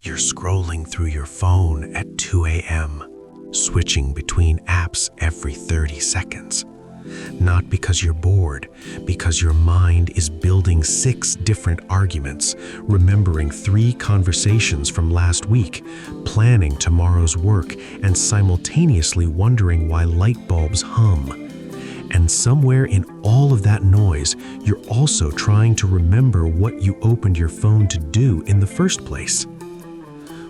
You're scrolling through your phone at 2 a.m., switching between apps every 30 seconds. Not because you're bored, because your mind is building 6 different arguments, remembering 3 conversations from last week, planning tomorrow's work, and simultaneously wondering why light bulbs hum. And somewhere in all of that noise, you're also trying to remember what you opened your phone to do in the first place.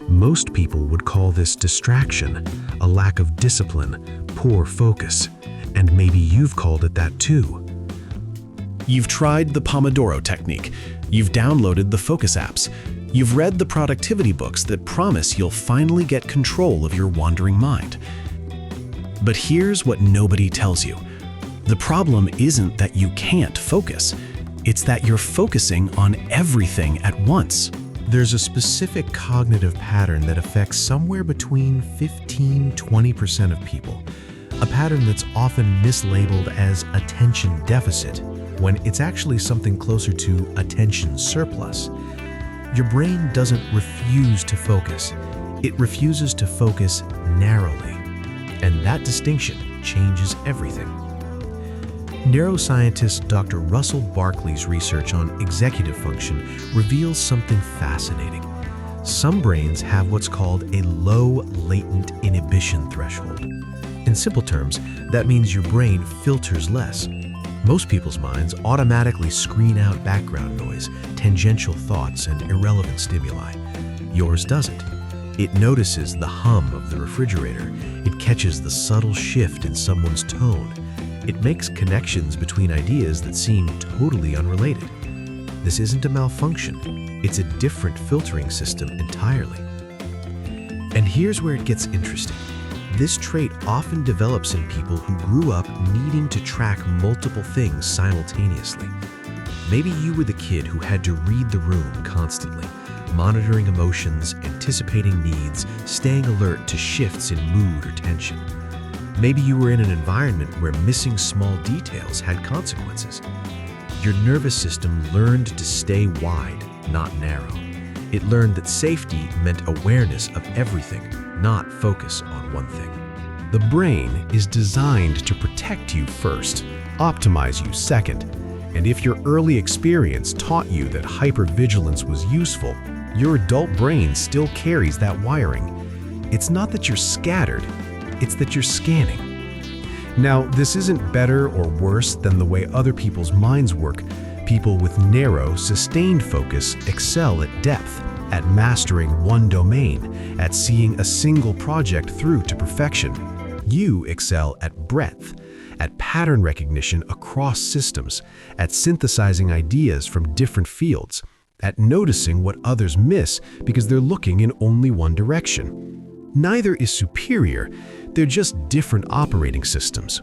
Most people would call this distraction, a lack of discipline, poor focus, and maybe you've called it that too. You've tried the Pomodoro technique. You've downloaded the focus apps. You've read the productivity books that promise you'll finally get control of your wandering mind. But here's what nobody tells you. The problem isn't that you can't focus. It's that you're focusing on everything at once. There's a specific cognitive pattern that affects somewhere between 15–20% of people. A pattern that's often mislabeled as attention deficit, when it's actually something closer to attention surplus. Your brain doesn't refuse to focus. It refuses to focus narrowly. And that distinction changes everything. Neuroscientist Dr. Russell Barkley's research on executive function reveals something fascinating. Some brains have what's called a low latent inhibition threshold. In simple terms, that means your brain filters less. Most people's minds automatically screen out background noise, tangential thoughts, and irrelevant stimuli. Yours doesn't. It notices the hum of the refrigerator. It catches the subtle shift in someone's tone. It makes connections between ideas that seem totally unrelated. This isn't a malfunction. It's a different filtering system entirely. And here's where it gets interesting. This trait often develops in people who grew up needing to track multiple things simultaneously. Maybe you were the kid who had to read the room constantly, monitoring emotions, anticipating needs, staying alert to shifts in mood or tension. Maybe you were in an environment where missing small details had consequences. Your nervous system learned to stay wide, not narrow. It learned that safety meant awareness of everything, not focus on one thing. The brain is designed to protect you first, optimize you second. And if your early experience taught you that hypervigilance was useful, your adult brain still carries that wiring. It's not that you're scattered, it's that you're scanning. Now, this isn't better or worse than the way other people's minds work. People with narrow, sustained focus excel at depth, at mastering one domain, at seeing a single project through to perfection. You excel at breadth, at pattern recognition across systems, at synthesizing ideas from different fields, at noticing what others miss because they're looking in only one direction. Neither is superior, they're just different operating systems.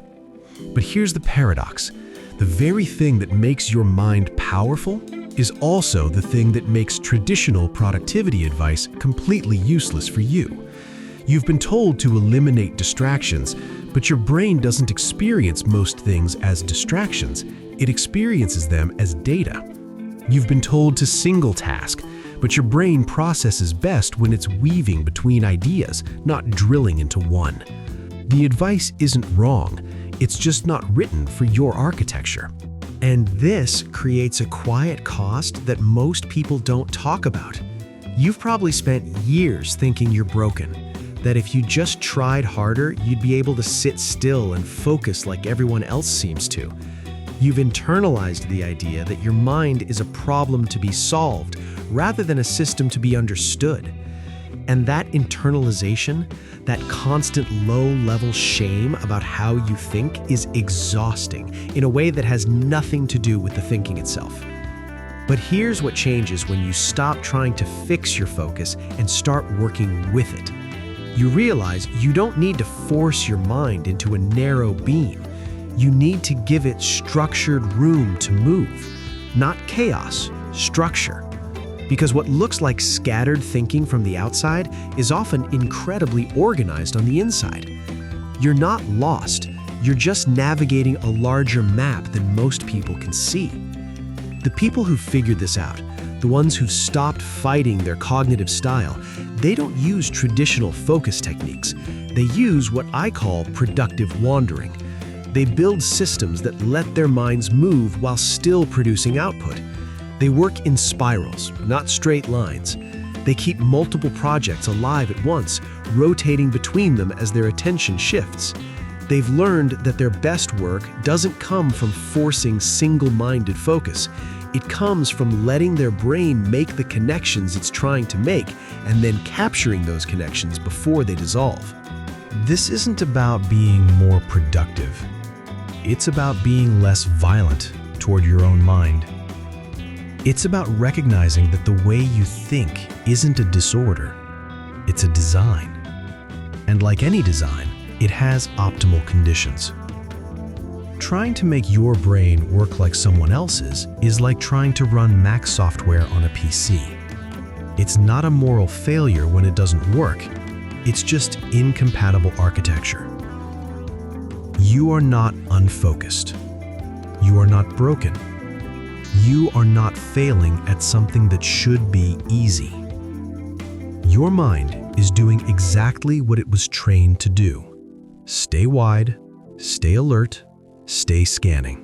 But here's the paradox. The very thing that makes your mind powerful is also the thing that makes traditional productivity advice completely useless for you. You've been told to eliminate distractions, but your brain doesn't experience most things as distractions. It experiences them as data. You've been told to single task, but your brain processes best when it's weaving between ideas, not drilling into one. The advice isn't wrong, it's just not written for your architecture. And this creates a quiet cost that most people don't talk about. You've probably spent years thinking you're broken, that if you just tried harder, you'd be able to sit still and focus like everyone else seems to. You've internalized the idea that your mind is a problem to be solved rather than a system to be understood. And that internalization, that constant low-level shame about how you think is exhausting in a way that has nothing to do with the thinking itself. But here's what changes when you stop trying to fix your focus and start working with it. You realize you don't need to force your mind into a narrow beam. You need to give it structured room to move, not chaos, structure. Because what looks like scattered thinking from the outside is often incredibly organized on the inside. You're not lost, you're just navigating a larger map than most people can see. The people who figured this out, the ones who've stopped fighting their cognitive style, they don't use traditional focus techniques. They use what I call productive wandering. They build systems that let their minds move while still producing output. They work in spirals, not straight lines. They keep multiple projects alive at once, rotating between them as their attention shifts. They've learned that their best work doesn't come from forcing single-minded focus. It comes from letting their brain make the connections it's trying to make and then capturing those connections before they dissolve. This isn't about being more productive. It's about being less violent toward your own mind. It's about recognizing that the way you think isn't a disorder, it's a design. And like any design, it has optimal conditions. Trying to make your brain work like someone else's is like trying to run Mac software on a PC. It's not a moral failure when it doesn't work, it's just incompatible architecture. You are not unfocused. You are not broken. You are not failing at something that should be easy. Your mind is doing exactly what it was trained to do. Stay wide, stay alert, stay scanning.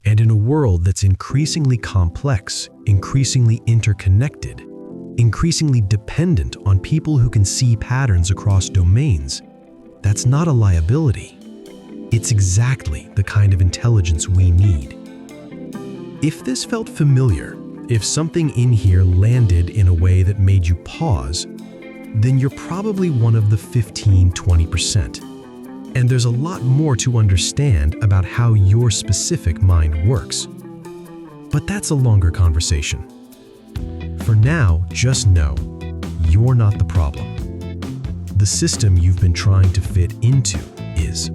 And in a world that's increasingly complex, increasingly interconnected, increasingly dependent on people who can see patterns across domains, that's not a liability. It's exactly the kind of intelligence we need. If this felt familiar, if something in here landed in a way that made you pause, then you're probably one of the 15–20%. And there's a lot more to understand about how your specific mind works. But that's a longer conversation. For now, just know, you're not the problem. The system you've been trying to fit into is.